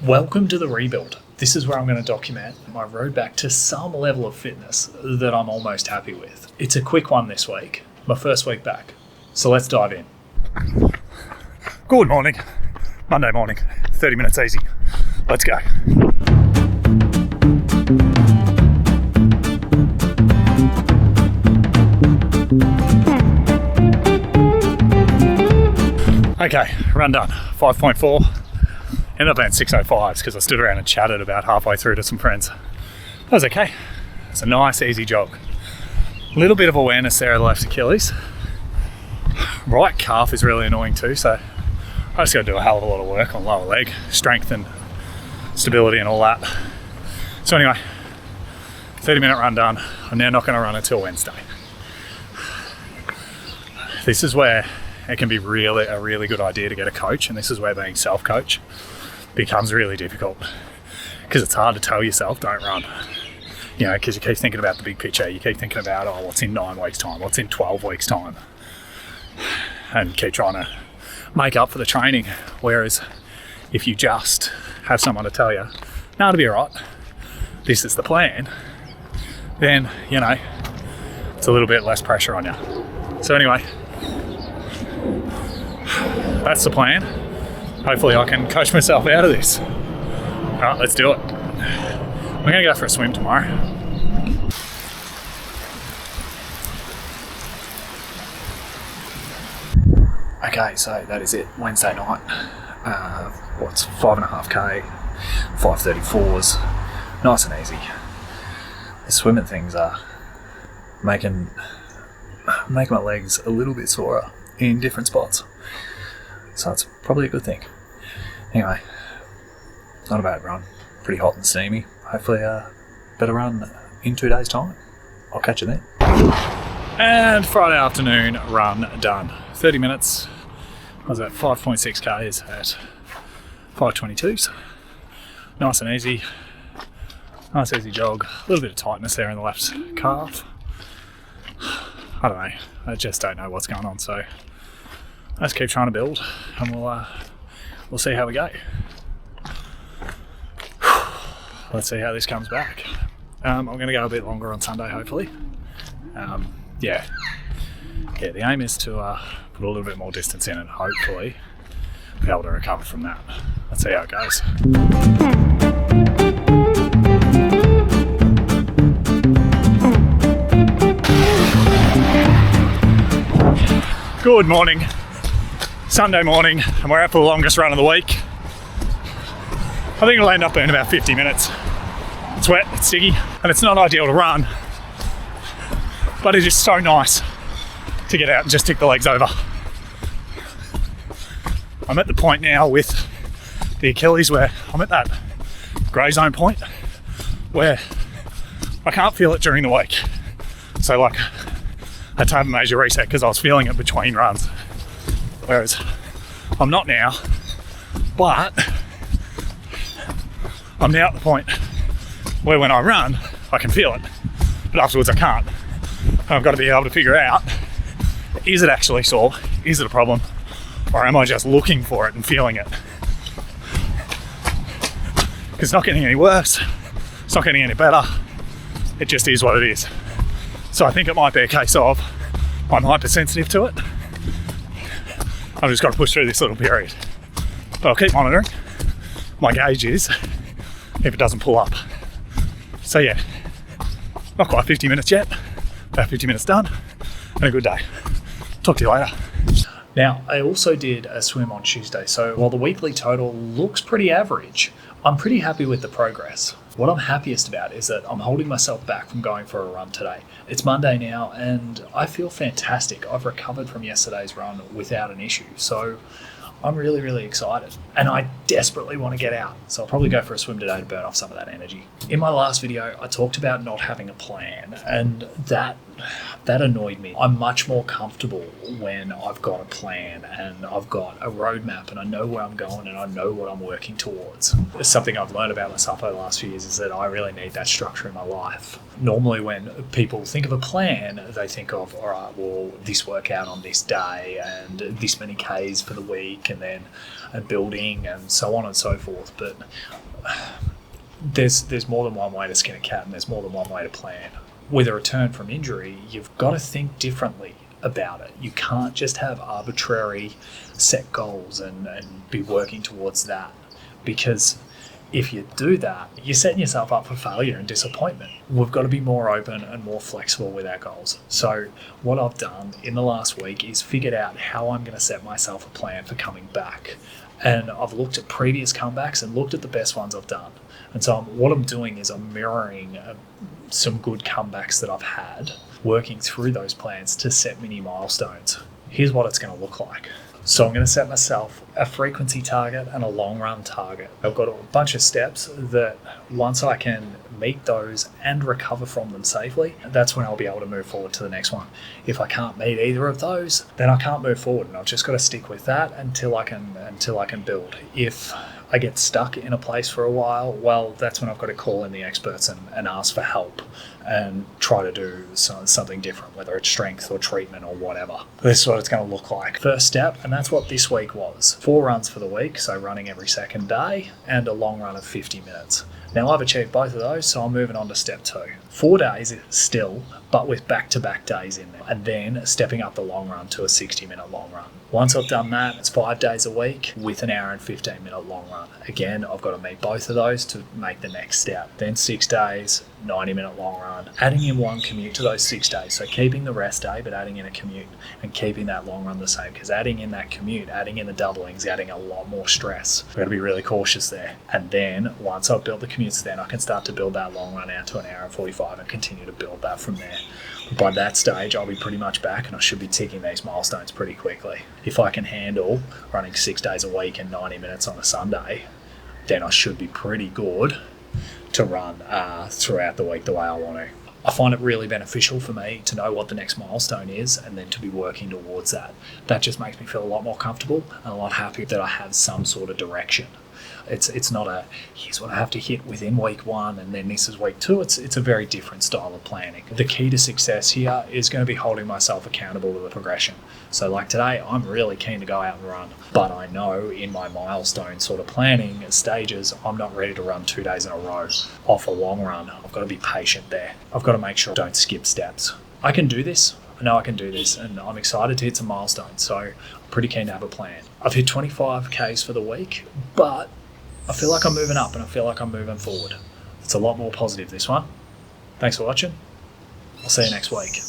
Welcome to the rebuild. This is where I'm going to document my road back to some level of fitness that I'm almost happy with. It's a quick one this week, my first week back. So let's dive in. Good morning. Monday morning, 30 minutes easy. Let's go. Okay, run done. 5.4. Ended up being 6:05s because I stood around and chatted about halfway through to some friends. That was okay. It's a nice, easy jog. A little bit of awareness there of the left Achilles. Right calf is really annoying too, so I just got to do a hell of a lot of work on lower leg, strength and stability and all that. So anyway, 30-minute run done. I'm now not going to run until Wednesday. This is where it can be a really good idea to get a coach, and this is where being self-coach becomes really difficult because it's hard to tell yourself don't run, because you keep thinking about the big picture. You keep thinking about, what's in 9 weeks time, what's in 12 weeks time, and keep trying to make up for the training. Whereas if you just have someone to tell you, no, it'll be all right, this is the plan, then it's a little bit less pressure on you. So anyway, that's the plan. Hopefully I can coach myself out of this. All right, let's do it. I'm gonna go for a swim tomorrow. Okay, so that is it. Wednesday night. What's 5.5k, 5:34s. Nice and easy. The swimming things are making my legs a little bit sorer in different spots. So it's probably a good thing. Anyway, not a bad run. Pretty hot and steamy. Hopefully a better run in 2 days' time. I'll catch you then. And Friday afternoon run done. 30 minutes. I was at 5.6 k's at 5:22s. Nice and easy. Nice easy jog. A little bit of tightness there in the left calf. I don't know. I just don't know what's going on. So let's keep trying to build, and we'll see how we go. Let's see how this comes back. I'm going to go a bit longer on Sunday, hopefully. The aim is to put a little bit more distance in and hopefully be able to recover from that. Let's see how it goes. Good morning. Sunday morning, and we're out for the longest run of the week. I think it'll end up being about 50 minutes. It's wet, it's sticky, and it's not ideal to run, but it is so nice to get out and just tick the legs over. I'm at the point now with the Achilles where I'm at that grey zone point where I can't feel it during the week. So I had to have a major reset because I was feeling it between runs. Whereas I'm not now, but I'm now at the point where when I run, I can feel it, but afterwards I can't. And I've got to be able to figure out, is it actually sore? Is it a problem? Or am I just looking for it and feeling it? Because it's not getting any worse, it's not getting any better, it just is what it is. So I think it might be a case of I'm hypersensitive to it. I've just got to push through this little period. But I'll keep monitoring. My gauge is if it doesn't pull up. So yeah, not quite 50 minutes yet. About 50 minutes done and a good day. Talk to you later. Now, I also did a swim on Tuesday, so while the weekly total looks pretty average, I'm pretty happy with the progress. What I'm happiest about is that I'm holding myself back from going for a run today. It's Monday now and I feel fantastic. I've recovered from yesterday's run without an issue. So I'm really excited and I desperately want to get out. So I'll probably go for a swim today to burn off some of that energy. In my last video, I talked about not having a plan, and that that annoyed me. I'm much more comfortable when I've got a plan and I've got a roadmap and I know where I'm going and I know what I'm working towards. It's something I've learned about myself over the last few years is that I really need that structure in my life. Normally when people think of a plan, they think of, all right, well, this workout on this day and this many Ks for the week and then a building and so on and so forth. But there's more than one way to skin a cat and there's more than one way to plan. With a return from injury, you've got to think differently about it. You can't just have arbitrary set goals and be working towards that, because if you do that, you're setting yourself up for failure and disappointment. We've got to be more open and more flexible with our goals. So what I've done in the last week is figured out how I'm going to set myself a plan for coming back. And I've looked at previous comebacks and looked at the best ones I've done. And so what I'm doing is I'm mirroring some good comebacks that I've had, working through those plans to set mini milestones. Here's what it's going to look like. So I'm going to set myself a frequency target and a long run target. I've got a bunch of steps that once I can meet those and recover from them safely, that's when I'll be able to move forward to the next one. If I can't meet either of those, then I can't move forward, and I've just got to stick with that until I can build. If I get stuck in a place for a while, well, that's when I've got to call in the experts and ask for help and try to do something different, whether it's strength or treatment or whatever. This is what it's going to look like. First step, and that's what this week was. 4 runs for the week, so running every second day, and a long run of 50 minutes. Now I've achieved both of those, so I'm moving on to step 2. 4 days still, but with back-to-back days in there, and then stepping up the long run to a 60-minute long run. Once I've done that, it's 5 days a week with an hour and 15-minute long run. Again, I've got to meet both of those to make the next step. Then 6 days, 90-minute long run. Adding in one commute to those 6 days, so keeping the rest day, but adding in a commute and keeping that long run the same, because adding in that commute, adding in the doublings, adding a lot more stress. We've got to be really cautious there. And then once I've built the commutes, then I can start to build that long run out to an hour and 45 and continue to build that from there. But by that stage, I'll be pretty much back and I should be ticking these milestones pretty quickly. If I can handle running 6 days a week and 90 minutes on a Sunday, then I should be pretty good to run throughout the week the way I want to. I find it really beneficial for me to know what the next milestone is and then to be working towards that. That just makes me feel a lot more comfortable and a lot happier that I have some sort of direction. It's not a, here's what I have to hit within week 1 and then this is week 2. It's a very different style of planning. The key to success here is going to be holding myself accountable to the progression. So like today, I'm really keen to go out and run, but I know in my milestone sort of planning stages, I'm not ready to run 2 days in a row off a long run. I've got to be patient there. I've got to make sure I don't skip steps. I can do this. I know I can do this, and I'm excited to hit some milestones, so I'm pretty keen to have a plan. I've hit 25 Ks for the week, but I feel like I'm moving up and I feel like I'm moving forward. It's a lot more positive, this one. Thanks for watching. I'll see you next week.